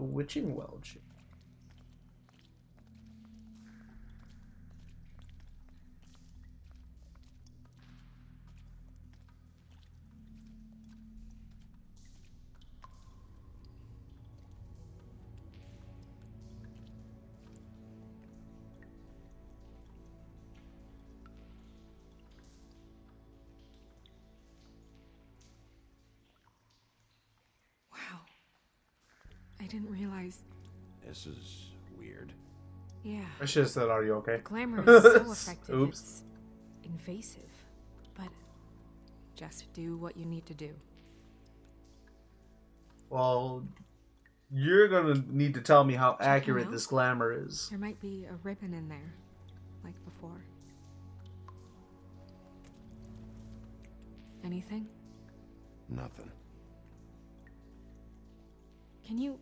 witching well. Wow. I didn't realize. This is weird. Yeah. I should have said, "Are you okay?" The glamour is so effective. Oops. It's invasive. But just do what you need to do. Well, you're gonna need to tell me how Checking accurate out? this glamour is. There might be a ribbon in there, like before. Anything? Nothing. Can you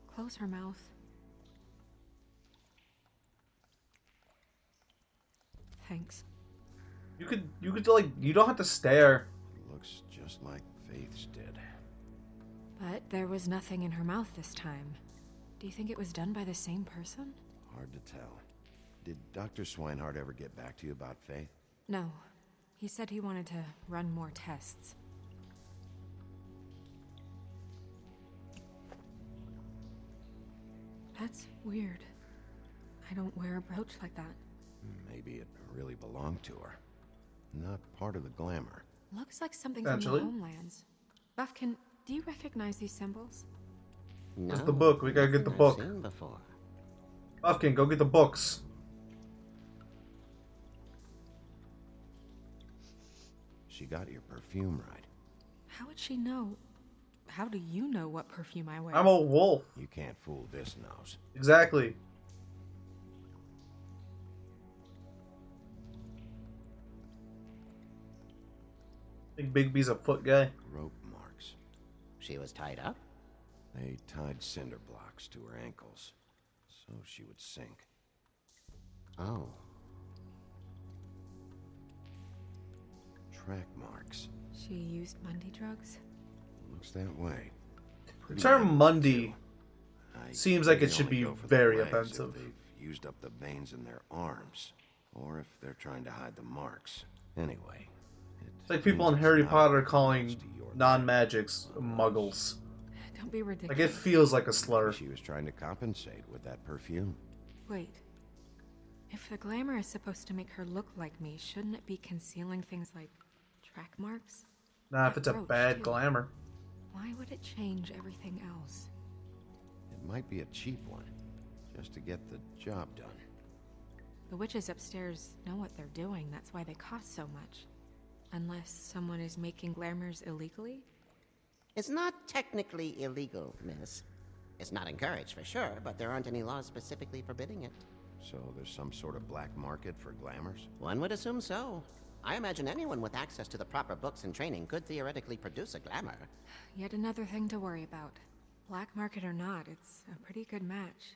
close her mouth? Thanks. You could like, you don't have to stare. Looks just like Faith's did. But there was nothing in her mouth this time. Do you think it was done by the same person? Hard to tell. Did Dr. Swinehart ever get back to you about Faith? No. He said he wanted to run more tests. That's weird. I don't wear a brooch like that. Maybe it really belonged to her. Not part of the glamour. Looks like something from the Potentially. homelands. Buffkin, do you recognize these symbols? Where's the book? We gotta get the book. I've seen before. Buffkin, go get the books. She got your perfume right. How would she know? How do you know what perfume I wear? I'm a wolf. You can't fool this nose. Exactly. Think Bigby's a foot guy. Rope marks. She was tied up? They tied cinder blocks to her ankles, so she would sink. Oh. Track marks. She used Mundy drugs? Looks that way. The Pretty term evident, Mundy too. I seems like think it they should only be go for the very legs if offensive. They've used up the veins in their arms, or if they're trying to hide the marks. Anyway, It's like people in means Harry not Potter much calling to your non-magics muggles. Don't be Like, ridiculous. it feels like a slur. She was trying to compensate with that perfume. Wait. If the glamour is supposed to make her look like me, shouldn't it be concealing things like track marks? Nah, if it's a Brooch, bad too. glamour. Why would it change everything else? It might be a cheap one, just to get the job done. The witches upstairs know what they're doing, that's why they cost so much. Unless someone is making glamours illegally? It's not technically illegal, miss. It's not encouraged for sure, but there aren't any laws specifically forbidding it. So there's some sort of black market for glamours? One would assume so. I imagine anyone with access to the proper books and training could theoretically produce a glamour. Yet another thing to worry about. Black market or not, it's a pretty good match.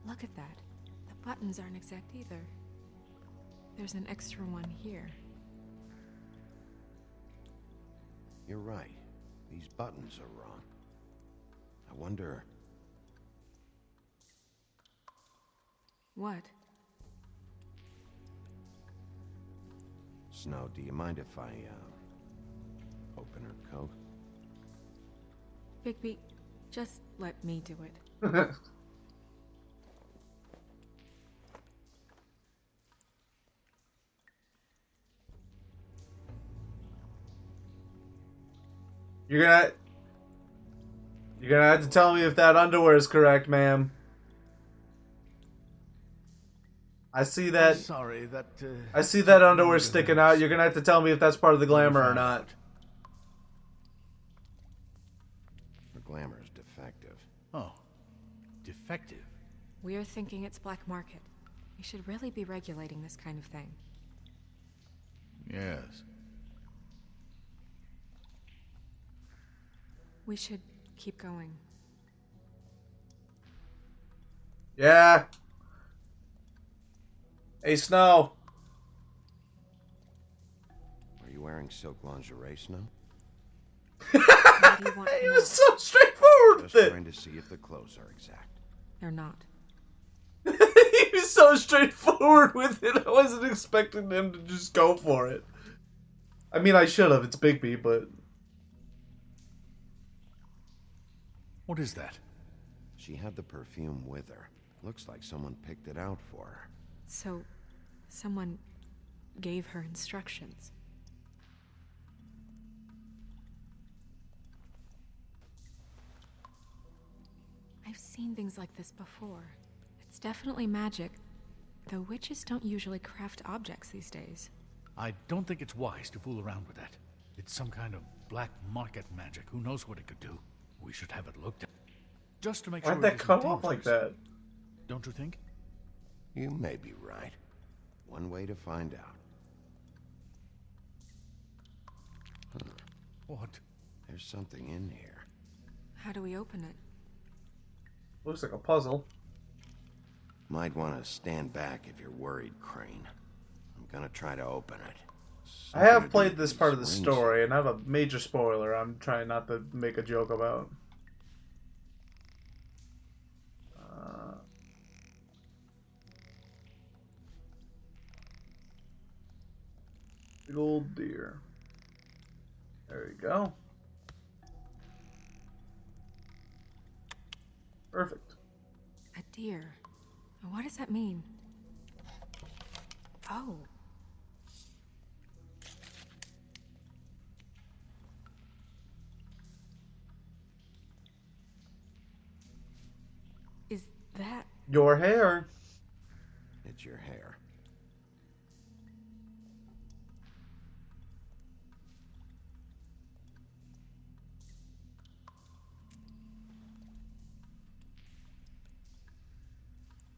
Look at that. The buttons aren't exact either. There's an extra one here. You're right. These buttons are wrong. I wonder... What? Snow, do you mind if I, open her coat? Bigby, just let me do it. You're gonna have to tell me if that underwear is correct, ma'am. I see that. Sorry, that. I see that underwear sticking out. You're gonna have to tell me if that's part of the glamour or not. Her glamour is defective. Oh, defective. We're thinking it's black market. We should really be regulating this kind of thing. Yes. We should keep going. Yeah. Hey, Snow. Are you wearing silk lingerie, Snow? Why do you want to He know? was so straightforward Just with it. trying to see if the clothes are exact. They're not. He was so straightforward with it. I wasn't expecting him to just go for it. I mean, I should have. It's Bigby, but What is that? She had the perfume with her. Looks like someone picked it out for her. So, someone gave her instructions. I've seen things like this before. It's definitely magic, though witches don't usually craft objects these days. I don't think it's wise to fool around with that. It's some kind of black market magic. Who knows what it could do? We should have it looked at. Just to make sure why'd it that isn't come off like dangerous. that? Don't you think? You may be right. One way to find out. What? There's something in here. How do we open it? Looks like a puzzle. Might want to stand back if you're worried, Crane. I'm gonna try to open it. I Something to have do played with this these part of the rings story, here. and I have a major spoiler I'm trying not to make a joke about. Big old deer. There you go. Perfect. A deer. What does that mean? Oh. Is that... Your hair. It's your hair.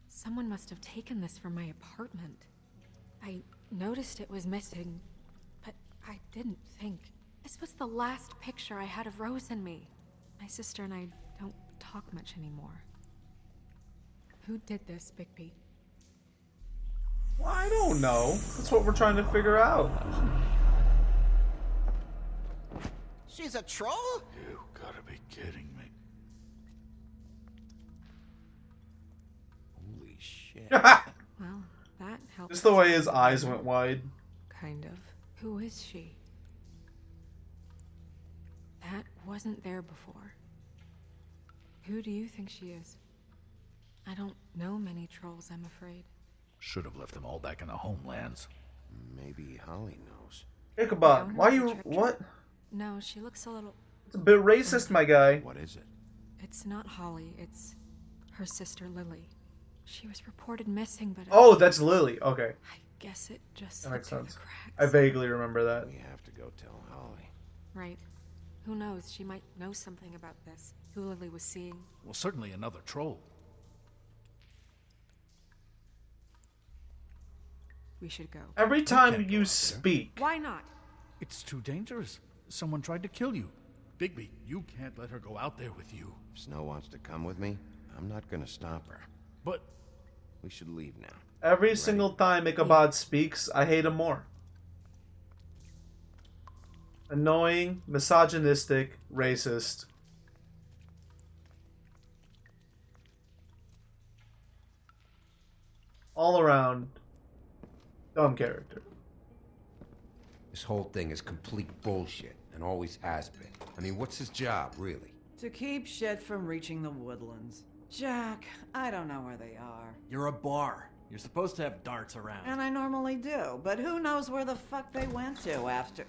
Someone must have taken this from my apartment. I noticed it was missing, but I didn't think. This was the last picture I had of Rose and me. My sister and I don't talk much anymore. Who did this, Bigby? Well, I don't know. That's what we're trying to figure out. She's a troll? You gotta be kidding me. Holy shit. Well, that helps. Just the way his eyes went wide. Kind of. Who is she? That wasn't there before. Who do you think she is? I don't know many trolls, I'm afraid. Should have left them all back in the homelands. Maybe Holly knows. Ichabod, why you... Trick- what? No, she looks a little... It's a bit racist, my guy. What is it? It's not Holly, it's her sister Lily. She was reported missing, but Oh, that's Lily. Okay. I guess it just That makes slipped through sense. the cracks. I vaguely remember that. We have to go tell Holly. Right. Who knows? She might know something about this. Who Lily was seeing. Well, certainly another troll. We should go. Every can't time go you up there. speak... Why not? It's too dangerous. Someone tried to kill you. Bigby, you can't let her go out there with you. If Snow wants to come with me, I'm not gonna stop her. But We should leave now. Every single time Ichabod speaks, I hate him more. Annoying, misogynistic, racist. All around, dumb character. This whole thing is complete bullshit, and always has been. I mean, what's his job, really? To keep shit from reaching the woodlands. Jack, I don't know where they are. You're a bar. You're supposed to have darts around. And I normally do, but who knows where the fuck they went to after.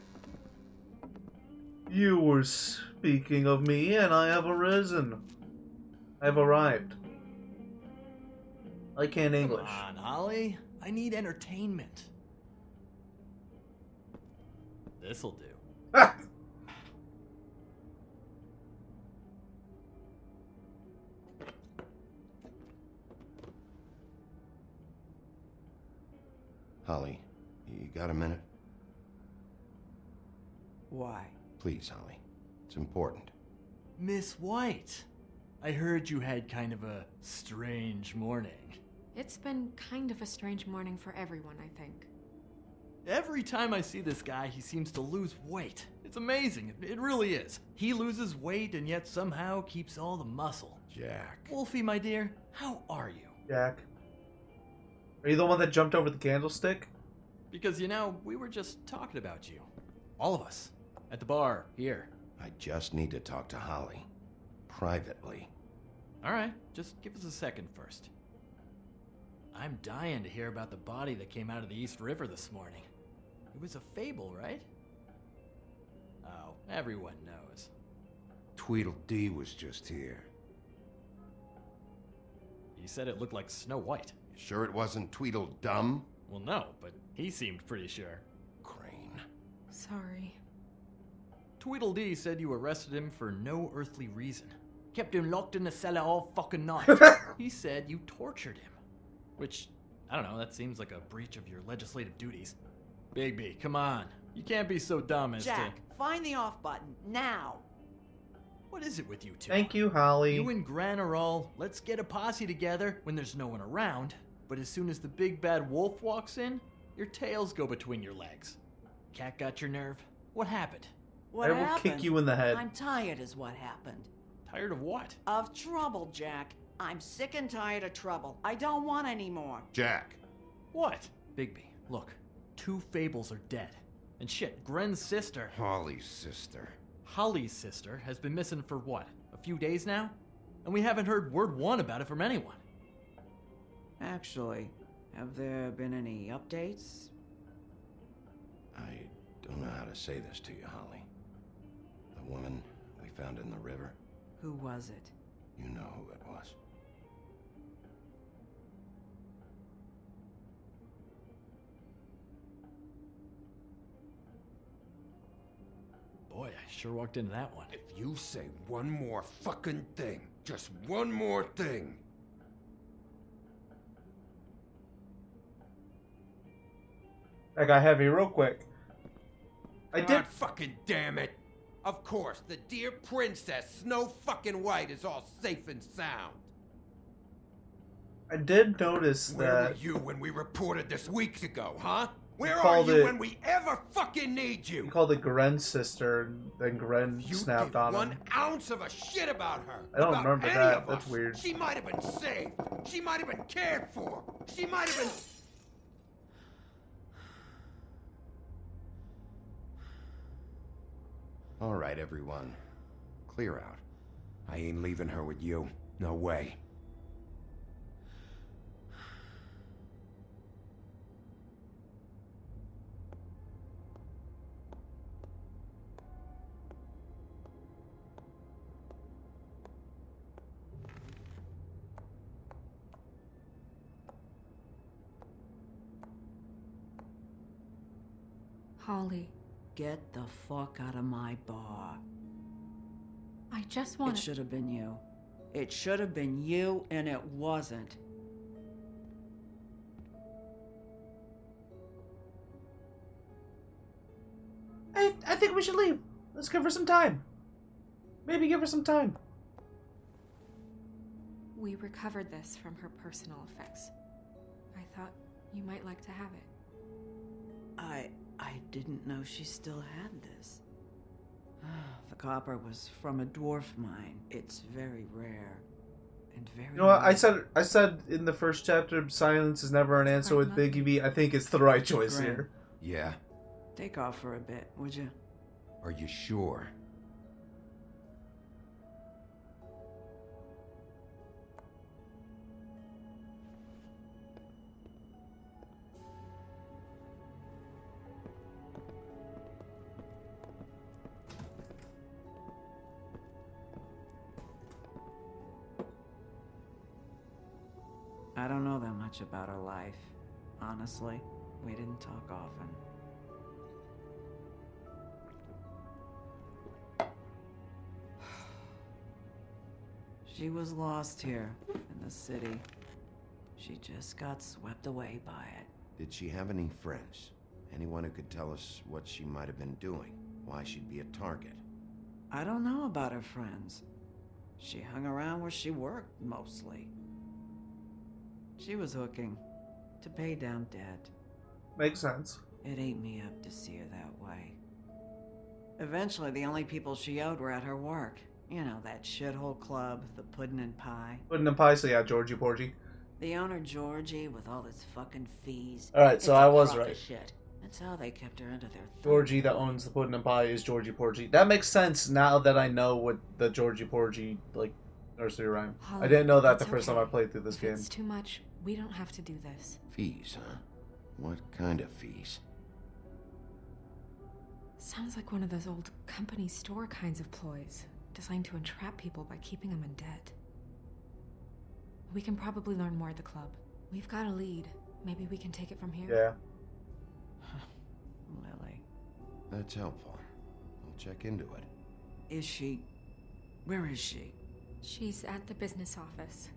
You were speaking of me, and I have arisen. I have arrived. I can't English. Come on, Holly. I need entertainment. This'll do. Ah! Holly, you got a minute? Why? Please, Holly. It's important. Miss White, I heard you had kind of a strange morning. It's been kind of a strange morning for everyone, I think. Every time I see this guy, he seems to lose weight. It's amazing. It really is. He loses weight and yet somehow keeps all the muscle. Jack. Wolfie, my dear, how are you? Jack. Are you the one that jumped over the candlestick? Because, we were just talking about you. All of us. At the bar, here. I just need to talk to Holly. Privately. Alright, just give us a second first. I'm dying to hear about the body that came out of the East River this morning. It was a fable, right? Oh, everyone knows. Tweedledee was just here. He said it looked like Snow White. You sure it wasn't Tweedledum? Well, no, but he seemed pretty sure. Crane. Sorry. Tweedledee said you arrested him for no earthly reason. Kept him locked in the cellar all fucking night. He said you tortured him. Which, I don't know, that seems like a breach of your legislative duties. Bigby, come on. You can't be so dumb as Jack, to... find the off button, now. What is it with you two? Thank you, Holly. You and Gran are all, let's get a posse together when there's no one around. But as soon as the big bad wolf walks in, your tails go between your legs. Cat got your nerve? What happened? What I will happened? kick you in the head. I'm tired is what happened. Tired of what? Of trouble, Jack. I'm sick and tired of trouble. I don't want any more. Jack. What? Bigby, look. 2 fables are dead. And shit, Gren's sister, Holly's sister. Holly's sister, has been missing for what? A few days now? And we haven't heard word one about it from anyone. Actually, have there been any updates? I don't know how to say this to you, Holly. The woman we found in the river, Who was it? you know who it was. Boy, I sure walked into that one. If you say one more fucking thing, just one more thing. That got heavy real quick. I did. God fucking damn it. Of course, the dear princess, Snow fucking White, is all safe and sound. I did notice Where were that you when we reported this weeks ago, huh? Where are called you it- when we ever fucking need he you? called it Gren's sister, and then Gren You snapped give on one him. ounce of a shit about her. I don't about remember any that. of That's us. weird. She might have been saved. She might have been cared for. She might have been. All right, everyone. Clear out. I ain't leaving her with you. No way. Holly, Get the fuck out of my bar. I just It want to... should have been you. It should have been you, and it wasn't. I think we should leave. Let's give her some time. Maybe give her some time. We recovered this from her personal effects. I thought you might like to have it. I didn't know she still had this. The copper was from a dwarf mine. It's very rare. And very You know what? I rare. said in the first chapter, silence is never an answer with Biggie B. I think it's the right choice Gren. here. Yeah. Take off for a bit, would you? Are you sure? I don't know that much about her life. Honestly, we didn't talk often. She was lost here in the city. She just got swept away by it. Did she have any friends? Anyone who could tell us what she might have been doing? Why she'd be a target? I don't know about her friends. She hung around where she worked, mostly. She was hooking to pay down debt. Makes sense. It ate me up to see her that way. Eventually, the only people she owed were at her work. You know, that shithole club, the Puddin' and Pie. Puddin' and Pie, so yeah, Georgie Porgy. The owner, Georgie, with all his fucking fees. Alright, so It's a I was crock of right. Shit. That's how they kept her under their thumb. Georgie that owns the Puddin' and Pie is Georgie Porgy. That makes sense now that I know what the Georgie Porgy, like, nursery rhyme. I didn't know that the It's first time I okay. played through this If game. it's too much, we don't have to do this. Fees, huh? What kind of fees? Sounds like one of those old company store kinds of ploys, designed to entrap people by keeping them in debt. We can probably learn more at the club. We've got a lead. Maybe we can take it from here? Yeah. Lily. That's helpful. I'll check into it. Is she... Where is she? She's at the business office.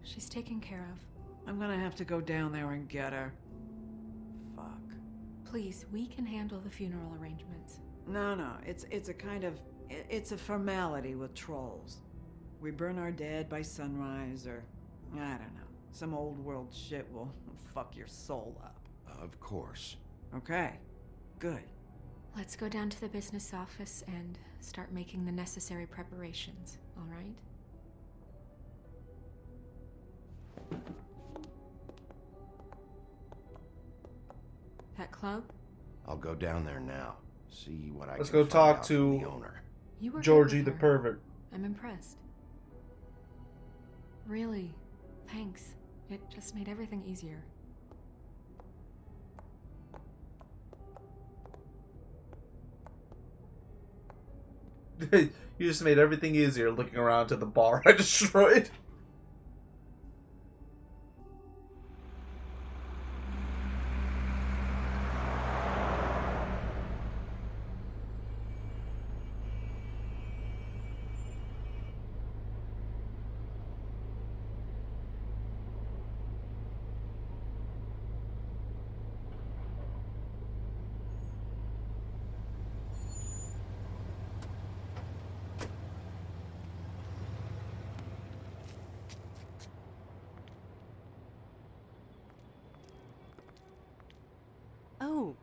She's taken care of. I'm gonna have to go down there and get her. Fuck. Please, we can handle the funeral arrangements. No, it's a kind of... It's a formality with trolls. We burn our dead by sunrise, or... I don't know. Some old world shit will fuck your soul up. Of course. Okay. Good. Let's go down to the business office and start making the necessary preparations, all right? That club? I'll go down there now. See what I Let's can go find talk out from the to owner. You were good Georgie with the her. pervert. I'm impressed. Really, thanks. It just made everything easier. You just made everything easier looking around to the bar I destroyed. Oh,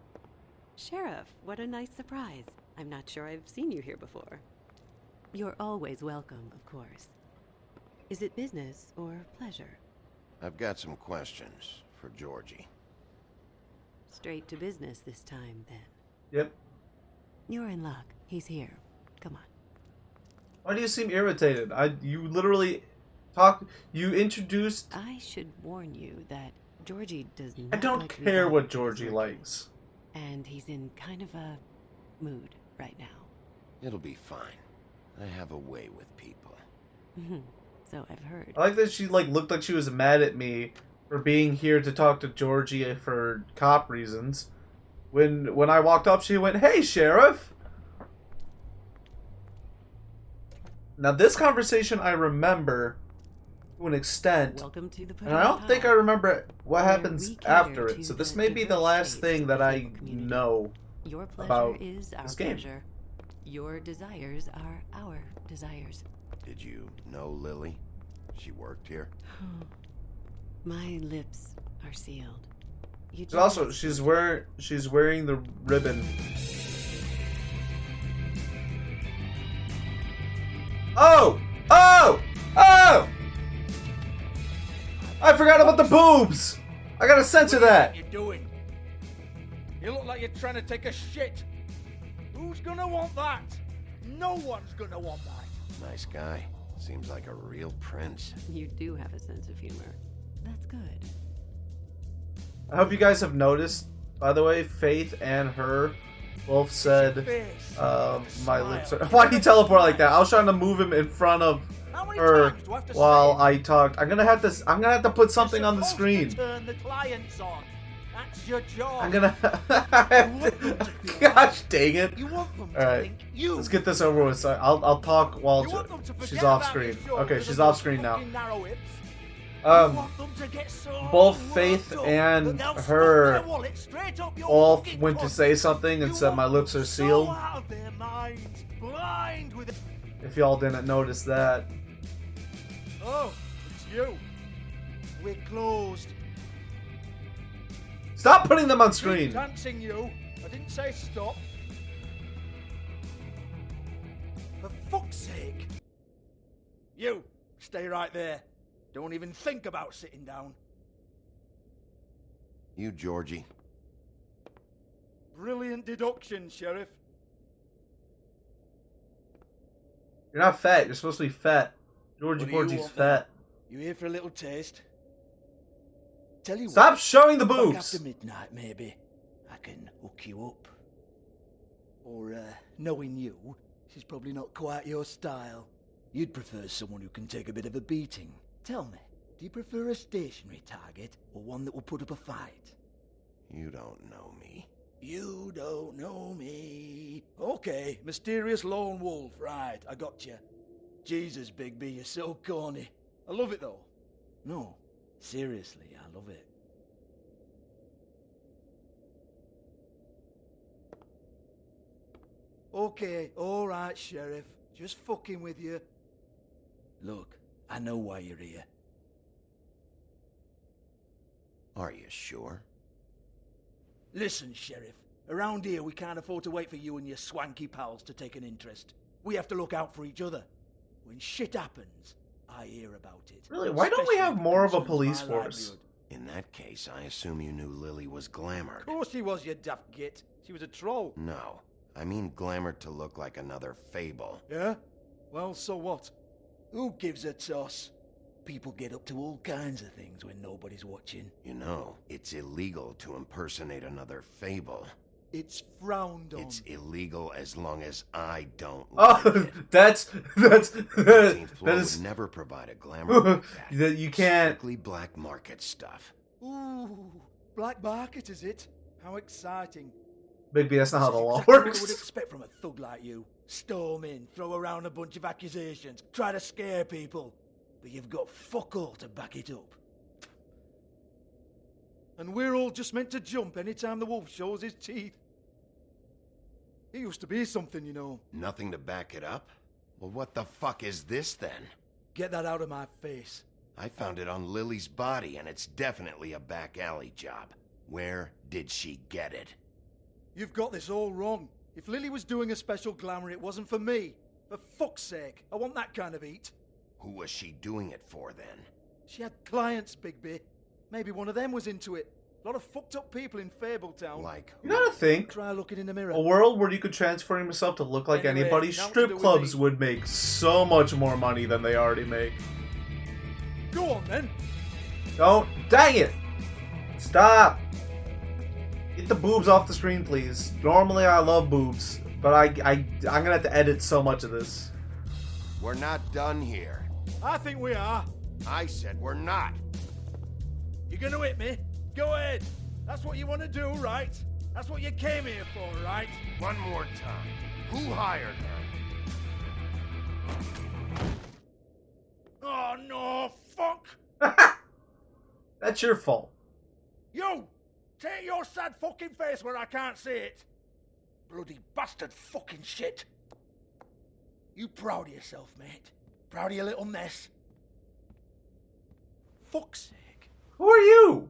Sheriff, what a nice surprise. I'm not sure I've seen you here before. You're always welcome, of course. Is it business or pleasure? I've got some questions for Georgie. Straight to business this time, then. Yep. You're in luck. He's here. Come on. Why do you seem irritated? You literally you introduced... I should warn you that Georgie does not I don't like to be care bothered what with Georgie his work. likes. And he's in kind of a mood right now. It'll be fine. I have a way with people. So I've heard. I like that she looked like she was mad at me for being here to talk to Georgie for cop reasons. When I walked up, she went, "Hey, Sheriff." Now this conversation I remember to an extent, Welcome to the and I don't think I remember what happens we cater after it. to So this the may be the diverse last tastes thing of that the I local community. know. Your pleasure about is our this game. pleasure. Your desires are our desires. Did you know Lily? She worked here? My lips are sealed. You She's also she's wearing the ribbon. Oh! Oh! Oh! I forgot about the boobs! I gotta censor that! What are you doing? You look like you're trying to take a shit. Who's gonna want that? No one's gonna want that. Nice guy. Seems like a real prince. You do have a sense of humor. That's good. I hope you guys have noticed, by the way, Faith and her both said, my lips are... Why did he teleport like that? I was trying to move him in front of her while I talked. I'm gonna have to put something on the screen. Turn the clients on. That's your job. I'm gonna Gosh dang it. You want them to Alright, think you. let's get this over with. So I'll talk while You want them to forget she's off about screen. your show Okay, because she's of off those screen now. fucking narrow hips. You Um, want them to get so both worked Faith up and that they'll stuff her their wallet straight up your both fucking went to cunt. say something and You said want my lips them are so sealed. out of their minds, blind with it. If y'all didn't notice that. Oh, it's you. We're closed. Stop putting them on Keep screen! dancing, you. I didn't say stop. For fuck's sake! You, stay right there. Don't even think about sitting down. You, Georgie. Brilliant deduction, Sheriff. You're not fat. You're supposed to be fat. Georgie What do you Porgy's want, fat. You here for a little taste? Tell you Stop what, showing the back boobs. after midnight, maybe. I can hook you up. Or, knowing you, she's probably not quite your style. You'd prefer someone who can take a bit of a beating. Tell me, do you prefer a stationary target or one that will put up a fight? You don't know me. You don't know me. Okay, mysterious lone wolf. Right, I got you. Jesus, Bigby, you're so corny. I love it, though. No, seriously, I love it. Okay, alright, Sheriff. Just fucking with you. Look, I know why you're here. Are you sure? Listen, Sheriff. Around here, we can't afford to wait for you and your swanky pals to take an interest. We have to look out for each other. When shit happens, I hear about it. Really? Why don't we have more of a police force? In that case, I assume you knew Lily was glamored. Of course she was, you daft git. She was a troll. No. I mean glamored to look like another fable. Yeah? Well, so what? Who gives a toss? People get up to all kinds of things when nobody's watching. You know, it's illegal to impersonate another fable. It's frowned on. It's illegal as long as I don't Oh, like it. that's The 18th floor that is would never provide a glamour like that. that you can't. Strictly black market stuff. Ooh, black market is it? How exciting. Bigby, that's not how the law Exactly what I would works. expect from a thug like you. Storm in, throw around a bunch of accusations, try to scare people. But you've got fuck all to back it up. And we're all just meant to jump anytime the wolf shows his teeth. He used to be something, you know. Nothing to back it up? Well, what the fuck is this then? Get that out of my face. I found it on Lily's body, and it's definitely a back alley job. Where did she get it? You've got this all wrong. If Lily was doing a special glamour, it wasn't for me. For fuck's sake, I want that kind of eat. Who was she doing it for, then? She had clients, Bigby. Maybe one of them was into it. A lot of fucked up people in Fabletown. Like You gotta think. Try looking in the mirror. A world where you could transform yourself to look like Anyway, anybody, now what to do strip with clubs me? would make so much more money than they already make. Go on, then. Don't. Dang it! Stop! Get the boobs off the screen, please. Normally I love boobs, but I'm gonna have to edit so much of this. We're not done here. I think we are. I said we're not. You're gonna hit me? Go ahead. That's what you want to do, right? That's what you came here for, right? One more time. Who hired her? Oh, no, fuck! That's your fault. You! Take your sad fucking face where I can't see it! Bloody bastard fucking shit! You proud of yourself, mate? Proud of your little mess? Fuck's sake. Who are you?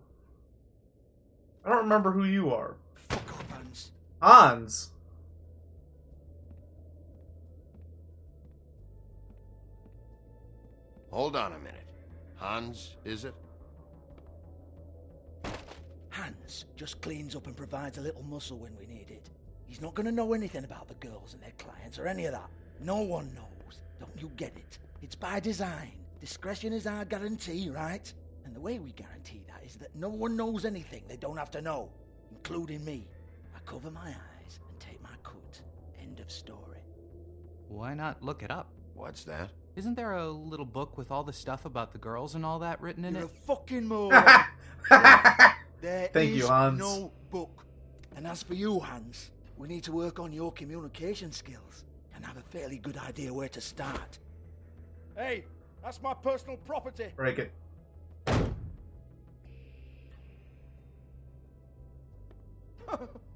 I don't remember who you are. Fuck off, Hans. Hans. Hold on a minute. Hans, is it? Hans just cleans up and provides a little muscle when we need it. He's not gonna know anything about the girls and their clients or any of that. No one knows. Don't you get it? It's by design. Discretion is our guarantee, right? And the way we guarantee that is that no one knows anything they don't have to know, including me. I cover my eyes and take my cut. End of story. Why not look it up? What's that? Isn't there a little book with all the stuff about the girls and all that written in You're it? a fucking moron. There Thank you, is Hans. no book. And as for you, Hans, we need to work on your communication skills and have a fairly good idea where to start. Hey, that's my personal property. Break it.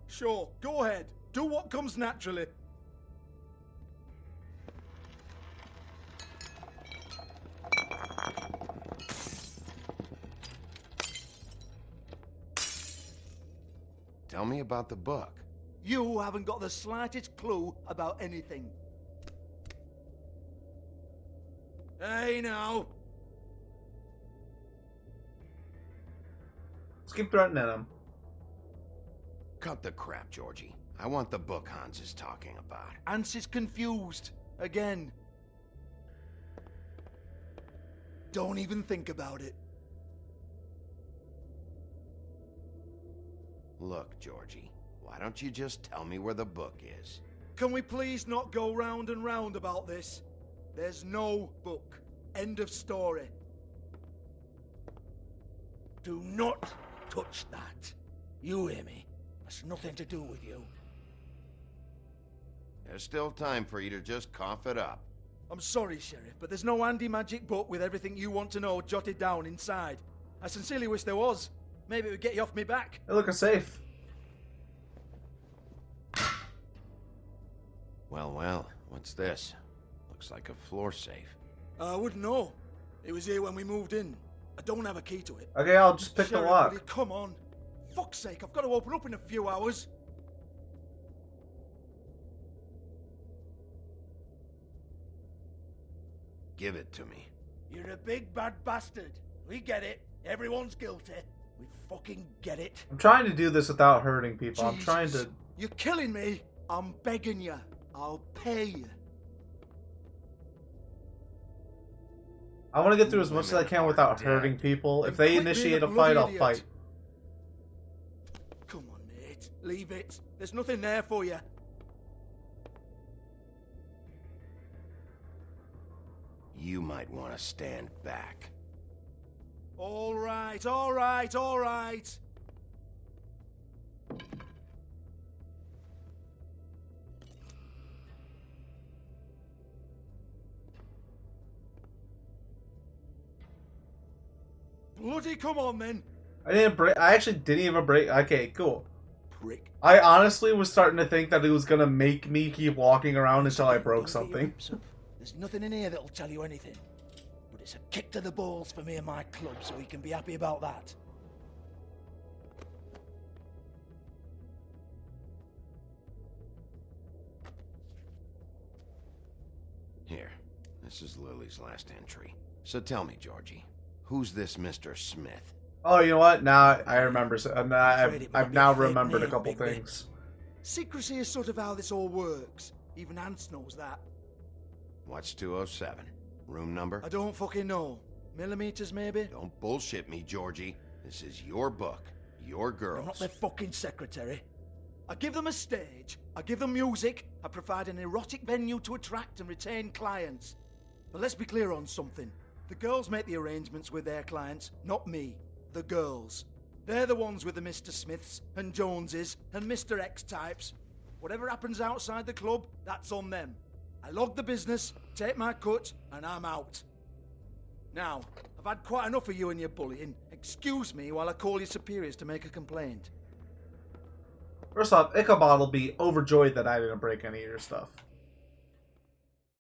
Sure, go ahead. Do what comes naturally. Tell me about the book. You haven't got the slightest clue about anything. Hey, now. Let's keep threatening him. Cut the crap, Georgie. I want the book Hans is talking about. Hans is confused. Again. Don't even think about it. Look, Georgie, why don't you just tell me where the book is? Can we please not go round and round about this? There's no book. End of story. Do not touch that. You hear me? That's nothing to do with you. There's still time for you to just cough it up. I'm sorry, Sheriff, but there's no handy magic book with everything you want to know jotted down inside. I sincerely wish there was. Maybe it would get you off me back. Hey, look, a safe. Well, what's this? Looks like a floor safe. I wouldn't know. It was here when we moved in. I don't have a key to it. Okay, I'll just pick Sheriff, the lock. will you come on. Fuck's sake, I've got to open up in a few hours. Give it to me. You're a big bad bastard. We get it. Everyone's guilty. We fucking get it. I'm trying to do this without hurting people. I'm Jesus. trying to... You're killing me. I'm begging you. I'll pay you. I want to get through as much as I can without hurting people. If they Quit being initiate a bloody fight, I'll idiot. fight. Come on, Nate. Leave it. There's nothing there for you. You might want to stand back. All right, all right, all right. Bloody come on, then. I didn't break. I actually didn't even break. Okay, cool. Prick. I honestly was starting to think that it was gonna make me keep walking around until I broke something. There's nothing in here that'll tell you anything. But it's a kick to the balls for me and my club, so you can be happy about that. Here, this is Lily's last entry. So tell me, Georgie, who's this Mr. Smith? Oh, you know what? Now I remember. I've now remembered a couple things. Secrecy is sort of how this all works. Even Hans knows that. What's 207? Room number? I don't fucking know. Millimeters, maybe? Don't bullshit me, Georgie. This is your book. Your girls. I'm not their fucking secretary. I give them a stage. I give them music. I provide an erotic venue to attract and retain clients. But let's be clear on something. The girls make the arrangements with their clients, not me. The girls. They're the ones with the Mr. Smiths and Joneses and Mr. X types. Whatever happens outside the club, that's on them. I log the business, take my cut, and I'm out. Now, I've had quite enough of you and your bullying. Excuse me while I call your superiors to make a complaint. First off, Ichabod will be overjoyed that I didn't break any of your stuff.